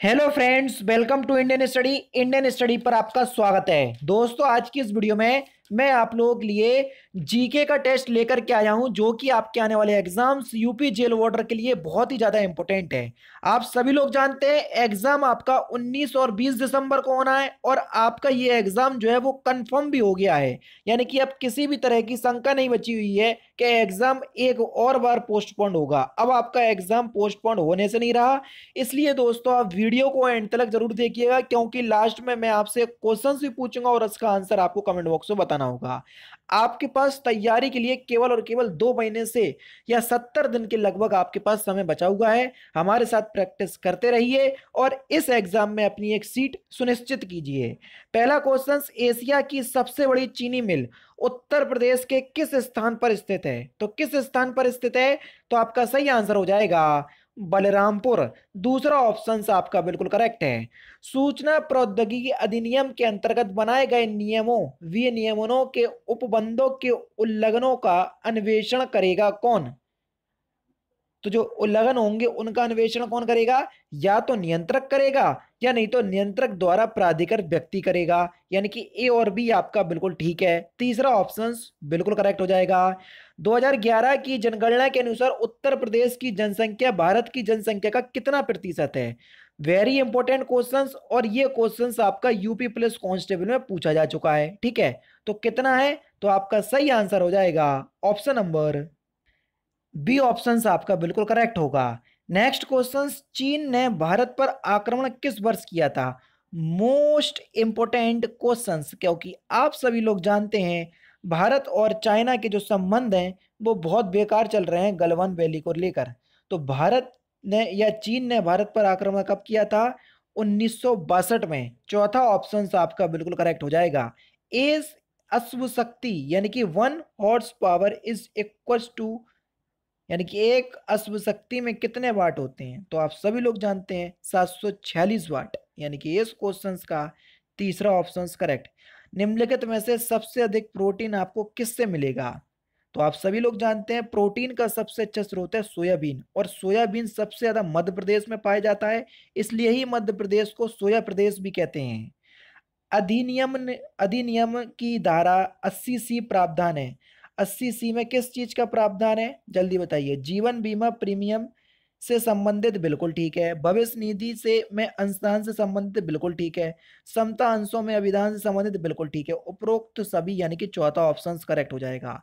Hello friends, welcome to Indian study पर आपका स्वागत है। दोस्तों, आज की इस वीडियो में मैं आप लोगों के लिए जीके का टेस्ट लेकर के आया हूं, जो कि आपके आने वाले एग्जाम्स यूपी जेल वार्डर के लिए बहुत ही ज्यादा इंपॉर्टेंट है। आप सभी लोग जानते हैं एग्जाम आपका 19 और 20 दिसंबर को होना है, और आपका ये एग्जाम जो है वो कंफर्म भी हो गया है। यानी कि अब किसी भी तरह की शंका नहीं बची हुई है कि एग्जाम एक और बार पोस्टपोन्ड होगा। अब आपका एग्जाम पोस्टपोन्ड होने से नहीं रहा। इसलिए दोस्तों, आप वीडियो को एंड तक जरूर देखिएगा, क्योंकि लास्ट में मैं आपसे क्वेश्चंस भी पूछूंगा और उसका आंसर आपको कमेंट बॉक्स में बताना होगा। आपके पास तैयारी के लिए केवल और केवल 2 महीने से या 70 दिन के लगभग आपके पास समय बचा हुआ है। हमारे साथ प्रैक्टिस करते रहिए और इस एग्जाम में अपनी एक सीट सुनिश्चित कीजिए। पहला क्वेश्चन, एशिया की सबसे बड़ी चीनी मिल उत्तर प्रदेश के किस स्थान पर स्थित है? तो किस स्थान पर स्थित है? तो आपका सही आंसर हो जाएगा बलरामपुर। दूसरा ऑप्शन आपका बिल्कुल करेक्ट है। सूचना प्रौद्योगिकी अधिनियम के अंतर्गत बनाए गए नियमों विनियमों के उपबंधों के उल्लंघनों का अन्वेषण करेगा कौन? तो जो उल्लंघन होंगे उनका अन्वेषण कौन करेगा? या तो नियंत्रक करेगा, या नहीं तो नियंत्रक द्वारा प्राधिकृत व्यक्ति करेगा। यानी कि ए और बी आपका बिल्कुल ठीक है। तीसरा ऑप्शन बिल्कुल करेक्ट हो जाएगा। 2011 की जनगणना के अनुसार उत्तर प्रदेश की जनसंख्या भारत की जनसंख्या का कितना प्रतिशत है? वेरी इंपॉर्टेंट क्वेश्चंस, और ये क्वेश्चंस आपका यूपी पुलिस कांस्टेबल में पूछा जा चुका है। ठीक है, तो कितना है? तो आपका सही आंसर हो जाएगा ऑप्शन नंबर बी। ऑप्शन आपका बिल्कुल करेक्ट होगा। नेक्स्ट क्वेश्चन, चीन ने भारत पर आक्रमण किस वर्ष किया था? मोस्ट इंपोर्टेंट क्वेश्चंस, क्योंकि आप सभी लोग जानते हैं भारत और चाइना के जो संबंध हैं वो बहुत बेकार चल रहे हैं गलवान वैली को लेकर। तो भारत ने या चीन ने भारत पर आक्रमण कब किया था? 1962 में। चौथा ऑप्शन आपका बिल्कुल करेक्ट हो जाएगा। एस अश्व शक्ति यानी कि 1 horse power is equal to, यानी कि एक अश्व शक्ति में कितने वाट होते हैं? तो आप सभी लोग जानते हैं 746 वाट। यानी कि इस क्वेश्चन का तीसरा ऑप्शन करेक्ट। निम्नलिखित में से सबसे अधिक प्रोटीन आपको किससे मिलेगा? तो आप सभी लोग जानते हैं प्रोटीन का सबसे अच्छा स्रोत है सोयाबीन, और सोयाबीन सबसे ज्यादा मध्य प्रदेश में पाया जाता है। इसलिए ही मध्य प्रदेश को सोया प्रदेश भी कहते हैं। अधिनियम की धारा 80C प्रावधान है। 80C में किस चीज का प्रावधान है? जल्दी बताइए। जीवन बीमा प्रीमियम से संबंधित, बिल्कुल ठीक है। भविष्य निधि से में अंशदान से संबंधित, बिल्कुल ठीक है। समता अंशों में अभिदान से संबंधित, बिल्कुल ठीक है। उपरोक्त सभी, यानी कि चौथा ऑप्शन करेक्ट हो जाएगा।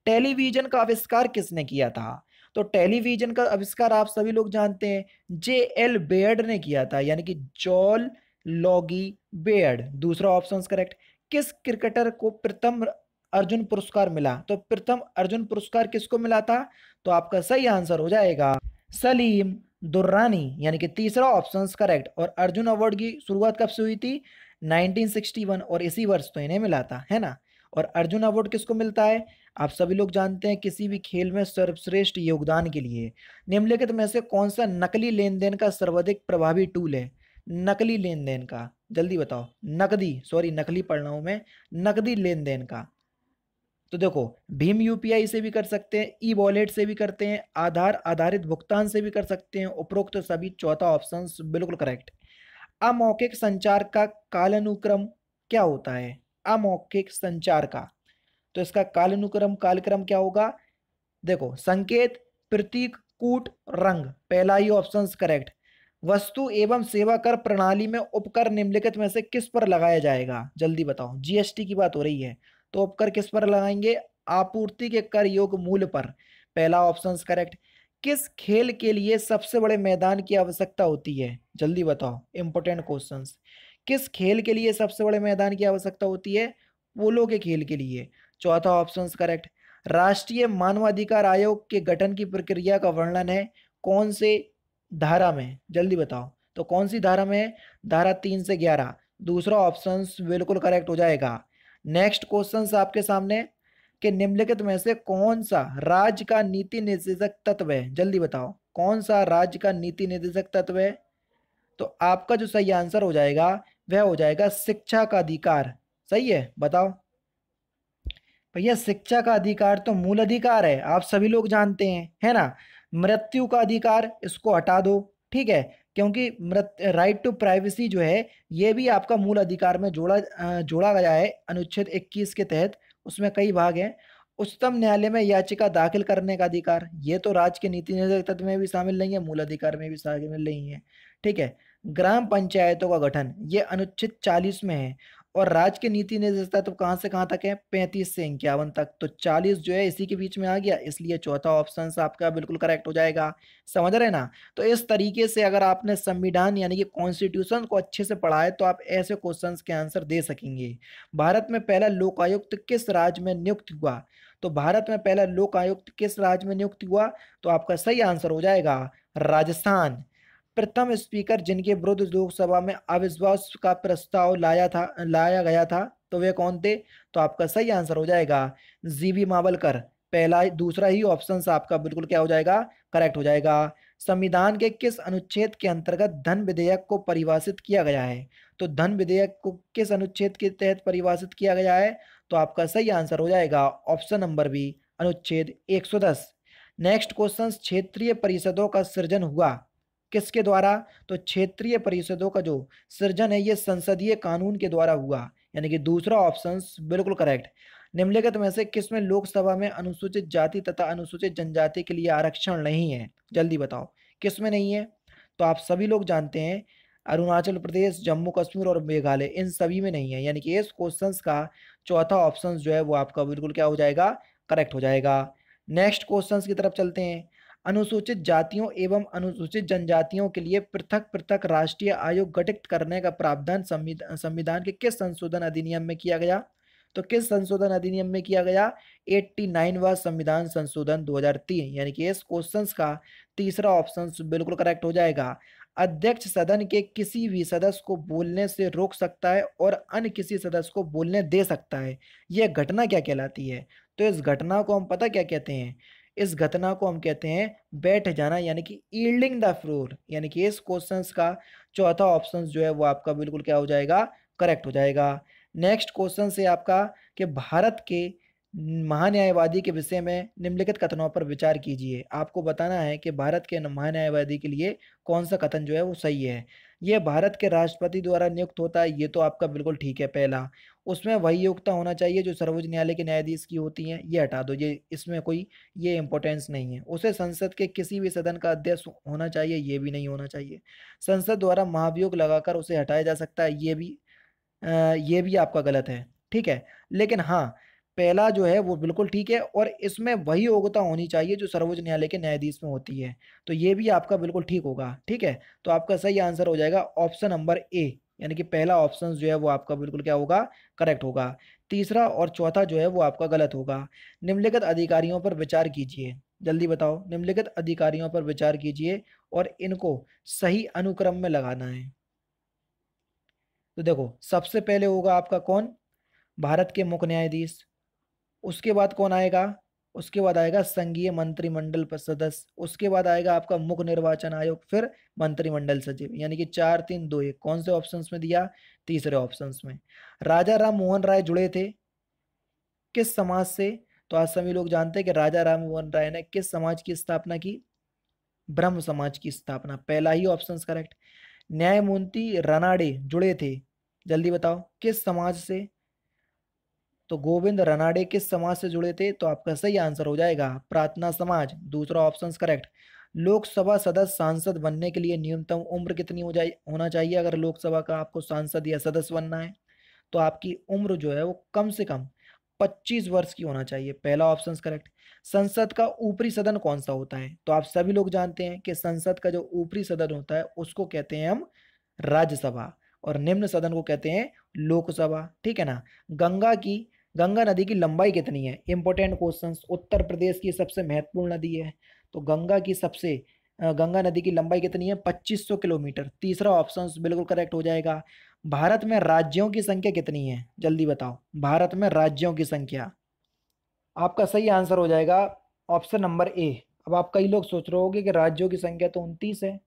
टेलीविजन का आविष्कार किसने किया था? तो टेलीविजन का आविष्कार आप सभी लोग जानते हैं J.L. बेयर्ड ने किया था, यानी कि जॉल लॉगी बेयर्ड। दूसरा ऑप्शन करेक्ट। किस क्रिकेटर को प्रथम अर्जुन पुरस्कार मिला? तो प्रथम अर्जुन पुरस्कार किसको मिला था? तो आपका सही आंसर हो जाएगा सलीम दुर्रानी, यानी कि तीसरा ऑप्शन करेक्ट। और अर्जुन अवार्ड की शुरुआत कब से हुई थी? 1961, और इसी वर्ष तो इन्हें मिला था, है ना। और अर्जुन अवार्ड किसको मिलता है? आप सभी लोग जानते हैं किसी भी खेल में सर्वश्रेष्ठ योगदान के लिए। निम्नलिखित में से कौन सा नकली लेन देन का सर्वाधिक प्रभावी टूल है? नकली लेन देन का, जल्दी बताओ। नकदी, सॉरी नकली पढ़ रहा हूं मैं, नकदी लेन देन का। तो देखो, भीम यूपीआई से भी कर सकते हैं, ई वॉलेट से भी करते हैं, आधार आधारित भुगतान से भी कर सकते हैं। उपरोक्त सभी, चौथा ऑप्शन बिल्कुल करेक्ट। अमौखिक संचार का कालानुक्रम क्या होता है? अमौखिक संचार का, तो इसका कालक्रम क्या होगा? देखो, संकेत, प्रतीक, कूट, रंग। पहला ही ऑप्शन करेक्ट। वस्तु एवं सेवा कर प्रणाली में उपकर निम्नलिखित में से किस पर लगाया जाएगा? जल्दी बताओ। जीएसटी की बात हो रही है, तो उपकर किस पर लगाएंगे? आपूर्ति के कर योग मूल्य पर। पहला ऑप्शन करेक्ट। किस खेल के लिए सबसे बड़े मैदान की आवश्यकता होती है? जल्दी बताओ, इंपोर्टेंट क्वेश्चंस। किस खेल के लिए सबसे बड़े मैदान की आवश्यकता होती है? पोलो के खेल के लिए। चौथा ऑप्शन करेक्ट। राष्ट्रीय मानवाधिकार आयोग के गठन की प्रक्रिया का वर्णन है कौन से धारा में? जल्दी बताओ। तो कौन सी धारा में है? धारा 3 से 11। दूसरा ऑप्शन बिल्कुल करेक्ट हो जाएगा। नेक्स्ट क्वेश्चन आपके सामने, कि निम्नलिखित में से कौन सा राज्य का नीति निर्देशक तत्व है? जल्दी बताओ, कौन सा राज्य का नीति निर्देशक तत्व है? तो आपका जो सही आंसर हो जाएगा वह हो जाएगा शिक्षा का अधिकार। सही है, बताओ भैया। शिक्षा का अधिकार तो मूल अधिकार है, आप सभी लोग जानते हैं, है ना। मृत्यु का अधिकार, इसको हटा दो, ठीक है। क्योंकि राइट टू प्राइवेसी जो है ये भी आपका मूल अधिकार में जोड़ा गया है अनुच्छेद 21 के तहत। उसमें कई भाग हैं। उच्चतम न्यायालय में याचिका दाखिल करने का अधिकार, ये तो राज्य के नीति निर्धारक तत्व में भी शामिल नहीं है, मूल अधिकार में भी शामिल नहीं है। ठीक है। ग्राम पंचायतों का गठन ये अनुच्छेद 40 में है। और राज्य के नीति निर्देश तत्व कहाँ से कहाँ तक है? 35 से 51 तक। तो 40 जो है इसी के बीच में आ गया, इसलिए चौथा ऑप्शन आपका बिल्कुल करेक्ट हो जाएगा। समझ रहे ना? तो इस तरीके से अगर आपने संविधान यानी कि कॉन्स्टिट्यूशन को अच्छे से पढ़ा है तो आप ऐसे क्वेश्चंस के आंसर दे सकेंगे। भारत में पहला लोकायुक्त किस राज्य में नियुक्त हुआ? तो भारत में पहला लोकायुक्त किस राज्य में नियुक्त हुआ? तो आपका सही आंसर हो जाएगा राजस्थान। प्रथम स्पीकर जिनके विरुद्ध लोकसभा में अविश्वास का प्रस्ताव लाया गया था, तो वे कौन थे? तो आपका सही आंसर हो जाएगा जीवी मावलकर। दूसरा ही ऑप्शन आपका बिल्कुल क्या हो जाएगा? करेक्ट हो जाएगा। संविधान के किस अनुच्छेद के अंतर्गत धन विधेयक को परिभाषित किया गया है? तो धन विधेयक को किस अनुच्छेद के तहत परिभाषित किया गया है? तो आपका सही आंसर हो जाएगा ऑप्शन नंबर बी, अनुच्छेद 110। नेक्स्ट क्वेश्चन, क्षेत्रीय परिषदों का सृजन हुआ किसके द्वारा? तो क्षेत्रीय परिषदों का जो सृजन है ये संसदीय कानून के द्वारा हुआ, यानी कि दूसरा ऑप्शन बिल्कुल करेक्ट। निम्नलिखित में से किसमें लोकसभा में अनुसूचित जाति तथा अनुसूचित जनजाति के लिए आरक्षण नहीं है? जल्दी बताओ किसमें नहीं है? तो आप सभी लोग जानते हैं अरुणाचल प्रदेश, जम्मू कश्मीर और मेघालय, इन सभी में नहीं है, यानी कि इस क्वेश्चन का चौथा ऑप्शन जो है वो आपका बिल्कुल क्या हो जाएगा? करेक्ट हो जाएगा। नेक्स्ट क्वेश्चन की तरफ चलते हैं। अनुसूचित जातियों एवं अनुसूचित जनजातियों के लिए पृथक पृथक राष्ट्रीय आयोग गठित करने का प्रावधान संविधान के किस संशोधन अधिनियम में किया गया? तो किस संशोधन अधिनियम में किया गया? 89वां संविधान संशोधन 2003, यानी कि इस क्वेश्चन का तीसरा ऑप्शन बिल्कुल करेक्ट हो जाएगा। अध्यक्ष सदन के किसी भी सदस्य को बोलने से रोक सकता है और अन्य किसी सदस्य को बोलने दे सकता है। यह घटना क्या कहलाती है? तो इस घटना को हम पता क्या कहते हैं? इस घटना को हम कहते हैं बैठ जाना, यानी कि यील्डिंग द फ्लोर। यानी कि इस क्वेश्चन का चौथा ऑप्शन जो है वो आपका बिल्कुल क्या हो जाएगा? करेक्ट हो जाएगा। नेक्स्ट क्वेश्चन से आपका कि भारत के महान्यायवादी के विषय में निम्नलिखित कथनों पर विचार कीजिए। आपको बताना है कि भारत के महान्यायवादी के लिए कौन सा कथन जो है वो सही है। यह भारत के राष्ट्रपति द्वारा नियुक्त होता है, ये तो आपका बिल्कुल ठीक है पहला। उसमें वही योग्यता होना चाहिए जो सर्वोच्च न्यायालय के न्यायाधीश की होती हैं, ये हटा दो, ये इसमें कोई ये इंपॉर्टेंस नहीं है। उसे संसद के किसी भी सदन का अध्यक्ष होना चाहिए, ये भी नहीं होना चाहिए। संसद द्वारा महाभियोग लगाकर उसे हटाया जा सकता है, ये भी आपका गलत है। ठीक है। लेकिन हाँ, पहला जो है वो बिल्कुल ठीक है और इसमें वही योग्यता होनी चाहिए जो सर्वोच्च न्यायालय के न्यायाधीश में होती है, तो ये भी आपका बिल्कुल ठीक होगा। ठीक है। तो आपका सही आंसर हो जाएगा ऑप्शन नंबर ए, यानी कि पहला ऑप्शन जो है वो आपका बिल्कुल क्या होगा? करेक्ट होगा। तीसरा और चौथा जो है वो आपका गलत होगा। निम्नलिखित अधिकारियों पर विचार कीजिए। जल्दी बताओ, निम्नलिखित अधिकारियों पर विचार कीजिए और इनको सही अनुक्रम में लगाना है। तो देखो, सबसे पहले होगा आपका कौन? भारत के मुख्य न्यायाधीश। उसके बाद कौन आएगा? उसके बाद आएगा संघीय मंत्रिमंडल सदस्य। उसके बाद आएगा आपका मुख्य निर्वाचन आयोग, फिर मंत्रिमंडल सचिव, यानी कि 4 3 2 1। कौन से ऑप्शंस में दिया? तीसरे ऑप्शंस में। राजा राम मोहन राय जुड़े थे किस समाज से? तो आज सभी लोग जानते हैं कि राजा राम मोहन राय ने किस समाज की स्थापना की? ब्रह्म समाज की स्थापना। पहला ही ऑप्शन करेक्ट। न्यायमूर्ति रनाडे जुड़े थे, जल्दी बताओ किस समाज से? तो गोविंद रनाडे किस समाज से जुड़े थे? तो आपका सही आंसर हो जाएगा प्रार्थना समाज, दूसरा ऑप्शन करेक्ट। लोकसभा सदस्य सांसद बनने के लिए न्यूनतम उम्र कितनी होना चाहिए? अगर लोकसभा का आपको सांसद या सदस्य बनना है तो आपकी उम्र जो है वो कम से कम 25 वर्ष की होना चाहिए। पहला ऑप्शन करेक्ट। संसद का ऊपरी सदन कौन सा होता है? तो आप सभी लोग जानते हैं कि संसद का जो ऊपरी सदन होता है उसको कहते हैं हम राज्यसभा, और निम्न सदन को कहते हैं लोकसभा। ठीक है ना? गंगा नदी की लंबाई कितनी है? Important question. उत्तर प्रदेश की सबसे महत्वपूर्ण नदी है, तो गंगा नदी की लंबाई कितनी है? 2500 किलोमीटर। तीसरा ऑप्शन बिल्कुल करेक्ट हो जाएगा। भारत में राज्यों की संख्या कितनी है? जल्दी बताओ, भारत में राज्यों की संख्या। आपका सही आंसर हो जाएगा ऑप्शन नंबर ए। अब आप कई लोग सोच रहे होंगे कि राज्यों की संख्या तो 29 है।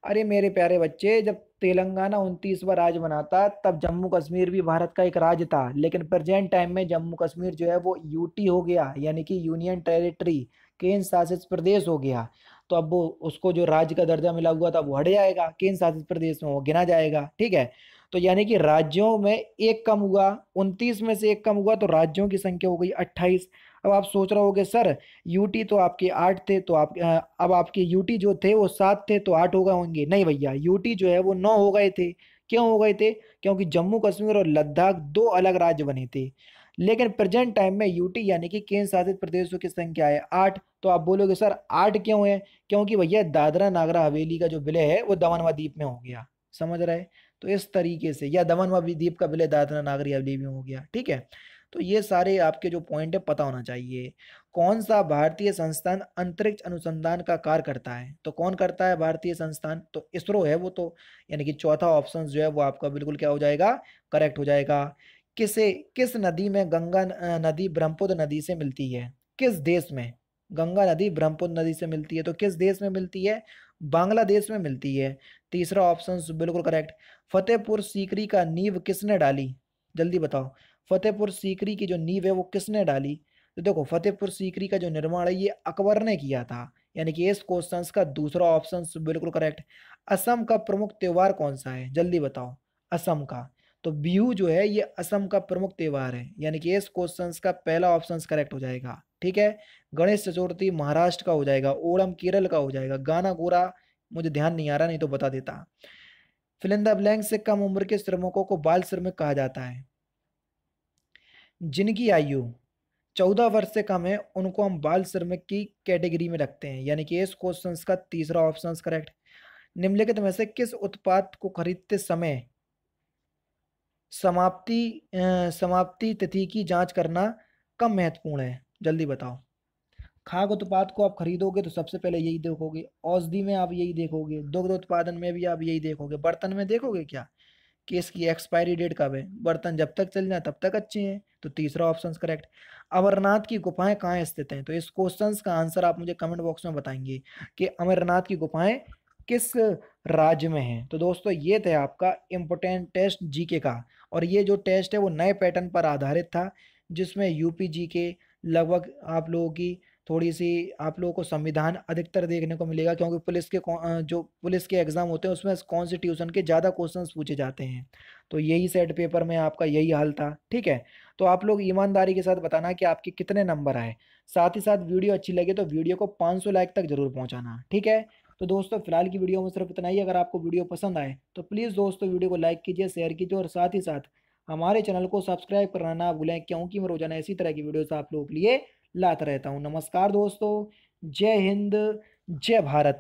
अरे मेरे प्यारे बच्चे, जब तेलंगाना 29वां राज्य बना था तब जम्मू कश्मीर भी भारत का एक राज्य था, लेकिन प्रेजेंट टाइम में जम्मू कश्मीर जो है वो यूटी हो गया, यानी कि यूनियन टेरिटरी, केंद्र शासित प्रदेश हो गया। तो अब वो उसको जो राज्य का दर्जा मिला हुआ था वो हट जाएगा, केंद्र शासित प्रदेश में वो गिना जाएगा। ठीक है, तो यानी कि राज्यों में एक कम हुआ, 29 में से एक कम हुआ तो राज्यों की संख्या हो गई 28। अब आप सोच रहे होगे सर यूटी तो आपके 8 थे, तो आप अब आपके यूटी जो थे वो 7 थे तो 8 हो गए होंगे। नहीं भैया, यूटी जो है वो 9 हो गए थे। क्यों हो गए थे? क्योंकि जम्मू कश्मीर और लद्दाख दो अलग राज्य बने थे। लेकिन प्रेजेंट टाइम में यूटी यानी कि केंद्र शासित प्रदेशों की संख्या है 8। तो आप बोलोगे सर 8 क्यों है? क्योंकि भैया दादरा नागर हवेली का जो विलय है वो दमन व दीप में हो गया। समझ रहे? तो इस तरीके से, या दमन व द्वीप का विलय दादरा नागर हवेली में हो गया। ठीक है, तो ये सारे आपके जो पॉइंट है पता होना चाहिए। कौन सा भारतीय संस्थान अंतरिक्ष अनुसंधान का कार्य करता है? तो कौन करता है भारतीय संस्थान? तो इसरो है वो तो, यानी कि चौथा ऑप्शन जो है वो आपका बिल्कुल क्या हो जाएगा, करेक्ट हो जाएगा। किस नदी में गंगा नदी ब्रह्मपुत्र नदी से मिलती है? किस देश में गंगा नदी ब्रह्मपुत्र नदी से मिलती है? तो किस देश में मिलती है? बांग्लादेश में मिलती है। तीसरा ऑप्शन बिल्कुल करेक्ट। फतेहपुर सीकरी का नींव किसने डाली? जल्दी बताओ, फतेहपुर सीकरी की जो नींव है वो किसने डाली? तो देखो, फतेहपुर सीकरी का जो निर्माण है ये अकबर ने किया था, यानी कि इस क्वेश्चन का दूसरा ऑप्शन बिल्कुल करेक्ट। असम का प्रमुख त्योहार कौन सा है? जल्दी बताओ, असम का। तो बिहू जो है ये असम का प्रमुख त्योहार है, यानी कि इस क्वेश्चन का पहला ऑप्शन करेक्ट हो जाएगा। ठीक है, गणेश चतुर्थी महाराष्ट्र का हो जाएगा, ओणम केरल का हो जाएगा, गाना गोरा मुझे ध्यान नहीं आ रहा, नहीं तो बता देता। फिल इन द ब्लैंक से कम उम्र के श्रमिकों को बाल श्रमिक कहा जाता है। जिनकी आयु 14 वर्ष से कम है उनको हम बाल श्रमिक की कैटेगरी में रखते हैं, यानी कि इस क्वेश्चन का तीसरा ऑप्शन करेक्ट। निम्नलिखित में से किस उत्पाद को खरीदते समय समाप्ति समाप्ति तिथि की जांच करना कम महत्वपूर्ण है? जल्दी बताओ। खाद्य उत्पाद को आप खरीदोगे तो सबसे पहले यही देखोगे, औषधि में आप यही देखोगे, दुग्ध उत्पादन में भी आप यही देखोगे, बर्तन में देखोगे क्या कि इसकी एक्सपायरी डेट कब है? बर्तन जब तक चल जाए तब तक अच्छे हैं। तो तीसरा ऑप्शन करेक्ट। अमरनाथ की गुफाएं कहाँ स्थित हैं? तो इस क्वेश्चन का आंसर आप मुझे कमेंट बॉक्स में बताएंगे कि अमरनाथ की गुफाएं किस राज्य में हैं। तो दोस्तों ये थे आपका इम्पोर्टेंट टेस्ट जीके का, और ये जो टेस्ट है वो नए पैटर्न पर आधारित था, जिसमें यूपी जीके लगभग आप लोगों की थोड़ी सी, आप लोगों को संविधान अधिकतर देखने को मिलेगा, क्योंकि जो पुलिस के एग्जाम होते हैं उसमें कॉन्स्टिट्यूशन के ज़्यादा क्वेश्चंस पूछे जाते हैं। तो यही सेट पेपर में आपका यही हाल था। ठीक है, तो आप लोग ईमानदारी के साथ बताना कि आपके कितने नंबर आए। साथ ही साथ वीडियो अच्छी लगे तो वीडियो को 500 लाइक तक जरूर पहुंचाना। ठीक है, तो दोस्तों फिलहाल की वीडियो में सिर्फ इतना ही। अगर आपको वीडियो पसंद आए तो प्लीज़ दोस्तों वीडियो को लाइक कीजिए, शेयर कीजिए, और साथ ही साथ हमारे चैनल को सब्सक्राइब करना ना भूलें, क्योंकि मैं रोजाना इसी तरह की वीडियोस आप लोगों के लिए लाता रहता हूँ। नमस्कार दोस्तों, जय हिंद, जय भारत।